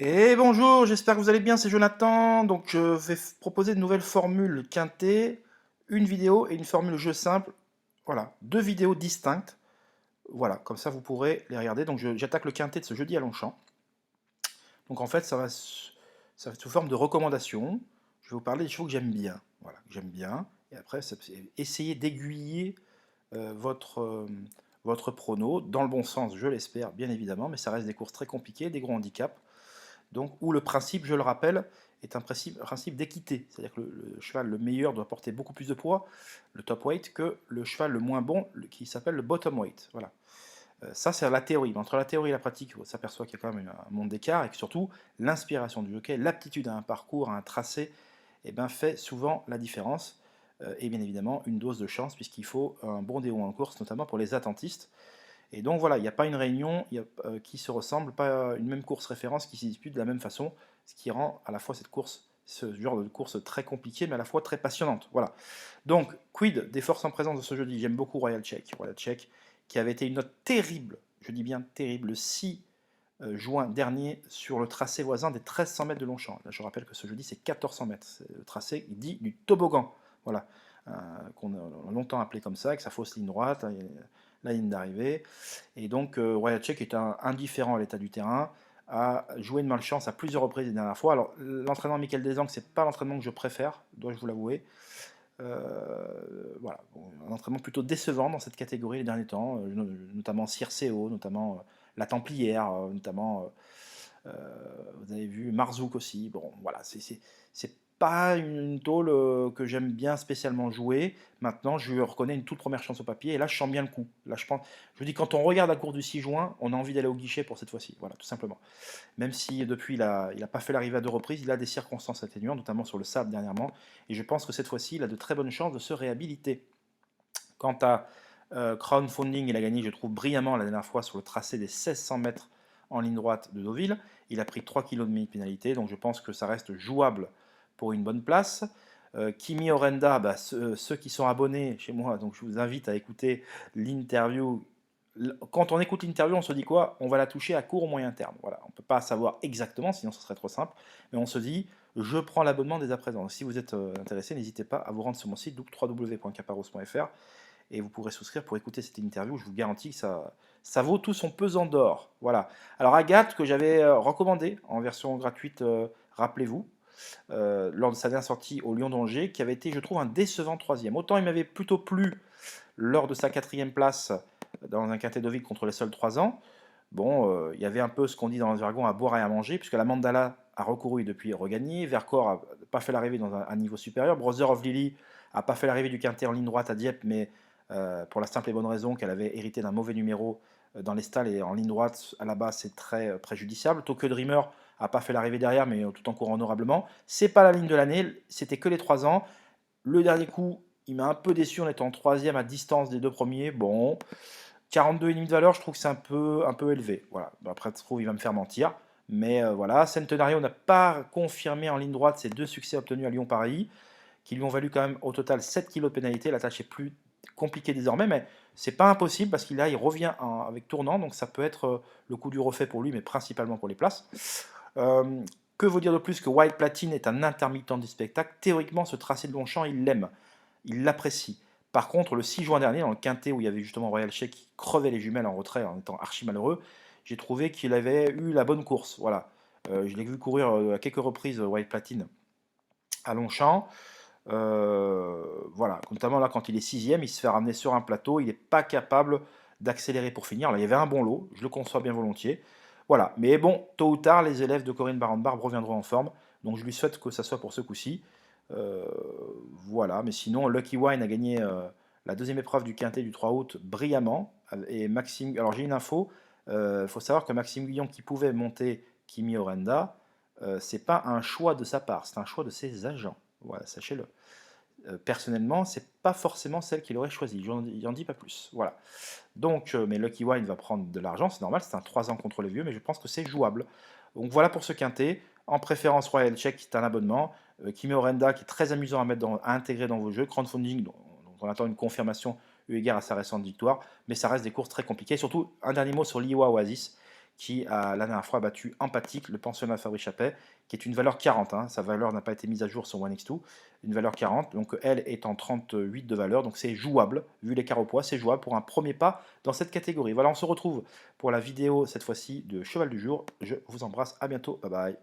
Et bonjour, j'espère que vous allez bien, c'est Jonathan. Donc je vais proposer de nouvelles formules quintées, une vidéo et une formule jeu simple. Voilà, deux vidéos distinctes. Voilà, comme ça vous pourrez les regarder. Donc j'attaque le quintet de ce jeudi à Longchamp. Donc en fait, ça va être sous forme de recommandation. Je vais vous parler des chevaux que j'aime bien. Voilà, que j'aime bien. Et après, essayez d'aiguiller votre, votre prono dans le bon sens, je l'espère, bien évidemment. Mais ça reste des courses très compliquées, des gros handicaps. Donc, où le principe, je le rappelle, est un principe d'équité. C'est-à-dire que le cheval le meilleur doit porter beaucoup plus de poids, le top weight, que le cheval le moins bon, qui s'appelle le bottom weight. Voilà. Ça, c'est la théorie. Mais entre la théorie et la pratique, on s'aperçoit qu'il y a quand même un monde d'écart et que surtout, l'inspiration du jockey, l'aptitude à un parcours, à un tracé, eh ben, fait souvent la différence. Et bien évidemment, une dose de chance, puisqu'il faut un bon déroulé en course, notamment pour les attentistes. Et donc voilà, il n'y a pas une réunion qui se ressemble, pas une même course référence qui se dispute de la même façon, ce qui rend à la fois cette course, ce genre de course très compliquée, mais à la fois très passionnante. Voilà. Donc, quid des forces en présence de ce jeudi? J'aime beaucoup Royal Check. Royal Check, qui avait été une note terrible, je dis bien terrible, le 6 juin dernier sur le tracé voisin des 1300 mètres de Longchamp. Là, je rappelle que ce jeudi, c'est 1400 mètres. C'est le tracé dit du toboggan. Voilà. Qu'on a longtemps appelé comme ça, avec sa fausse ligne droite, la ligne d'arrivée. Et donc, Royal Check est indifférent à l'état du terrain, a joué de malchance à plusieurs reprises les dernières fois. Alors, l'entraînement de Michael Desangles, c'est pas l'entraînement que je préfère, dois-je vous l'avouer. Voilà, bon, un entraînement plutôt décevant dans cette catégorie les derniers temps, notamment Circeo, notamment la Templière, notamment vous avez vu Marzouk aussi. Bon, voilà, c'est pas une tôle que j'aime bien spécialement jouer. Maintenant, je lui reconnais une toute première chance au papier et là, je sens bien le coup. Là, je pense, je dis, quand on regarde la course du 6 juin, on a envie d'aller au guichet pour cette fois-ci. Voilà, tout simplement. Même si depuis, il a pas fait l'arrivée à deux reprises, il a des circonstances atténuantes, notamment sur le sable dernièrement. Et je pense que cette fois-ci, il a de très bonnes chances de se réhabiliter. Quant à Crowdfunding, il a gagné, je trouve, brillamment la dernière fois sur le tracé des 1600 mètres en ligne droite de Deauville. Il a pris 3 kg de pénalité, donc je pense que ça reste jouable pour une bonne place. Kimi Orenda, bah, ceux qui sont abonnés chez moi, donc je vous invite à écouter l'interview. Quand on écoute l'interview, on se dit quoi? On va la toucher à court ou moyen terme. Voilà, on ne peut pas savoir exactement, sinon ce serait trop simple, mais on se dit, je prends l'abonnement dès à présent. Donc, si vous êtes intéressé, n'hésitez pas à vous rendre sur mon site www.caparos.fr et vous pourrez souscrire pour écouter cette interview. Je vous garantis que ça vaut tout son pesant d'or. Voilà. Alors Agathe, que j'avais recommandé en version gratuite, rappelez-vous, lors de sa dernière sortie au Lyon d'Angers, qui avait été, je trouve, un décevant troisième. Autant il m'avait plutôt plu lors de sa quatrième place dans un quintet Deauville contre les seuls 3 ans. Bon, il y avait un peu ce qu'on dit dans le jargon à boire et à manger, puisque la Mandala a recouru et depuis regagné. Vercors n'a pas fait l'arrivée dans un niveau supérieur. Brother of Lily n'a pas fait l'arrivée du quintet en ligne droite à Dieppe, mais pour la simple et bonne raison qu'elle avait hérité d'un mauvais numéro dans les stalles et en ligne droite à la base c'est très préjudiciable. Tokyo Dreamer n'a pas fait l'arrivée derrière, mais tout en courant honorablement. C'est pas la ligne de l'année, c'était que les 3 ans. Le dernier coup, il m'a un peu déçu en étant troisième à distance des deux premiers. Bon, 42,5 de valeur, je trouve que c'est un peu élevé. Voilà. Après, je trouve il va me faire mentir. Mais voilà, Centenario n'a pas confirmé en ligne droite ses deux succès obtenus à Lyon-Paris, qui lui ont valu quand même au total 7 kg de pénalité. La tâche est plus compliquée désormais, mais c'est pas impossible parce qu'il il revient avec tournant, donc ça peut être le coup du refait pour lui, mais principalement pour les places. Euh, que vous dire de plus que Wild Platine est un intermittent du spectacle? Théoriquement, ce tracé de Longchamp, il l'aime, il l'apprécie. Par contre, le 6 juin dernier, dans le quintet où il y avait justement Royal Sheik qui crevait les jumelles en retrait en étant archi malheureux, j'ai trouvé qu'il avait eu la bonne course. Voilà. Je l'ai vu courir à quelques reprises White Platine à Longchamp. Voilà, notamment là quand il est sixième, il se fait ramener sur un plateau, il n'est pas capable d'accélérer pour finir. Là, il y avait un bon lot, je le conçois bien volontiers. Voilà, mais bon, tôt ou tard, les élèves de Corinne Baron-Barbe reviendront en forme, donc je lui souhaite que ça soit pour ce coup-ci. Euh, voilà, mais sinon, Lucky Wine a gagné la deuxième épreuve du quintet du 3 août brillamment. Et Maxime, alors j'ai une info, il faut savoir que Maxime Guillon, qui pouvait monter Kimi Orenda, c'est pas un choix de sa part, c'est un choix de ses agents. Voilà, sachez-le. Personnellement, c'est pas forcément celle qu'il aurait choisie. Il en dit pas plus. Voilà. Donc, mais Lucky Wine va prendre de l'argent, c'est normal, c'est un 3 ans contre les vieux, mais je pense que c'est jouable. Donc voilà pour ce quintet. En préférence Royal Check, qui est un abonnement. Kimi Orenda, qui est très amusant à intégrer dans vos jeux. Crowdfunding, dont on attend une confirmation eu égard à sa récente victoire. Mais ça reste des courses très compliquées. Surtout, un dernier mot sur l'Iwa Oasis, qui a la dernière fois battu Empathique, le pensionnat Fabrice Chappet, qui est une valeur 40, hein. Sa valeur n'a pas été mise à jour sur OneX2, une valeur 40, donc elle est en 38 de valeur, donc c'est jouable, vu l'écart au poids, c'est jouable pour un premier pas dans cette catégorie. Voilà, on se retrouve pour la vidéo, cette fois-ci, de cheval du jour. Je vous embrasse, à bientôt, bye bye.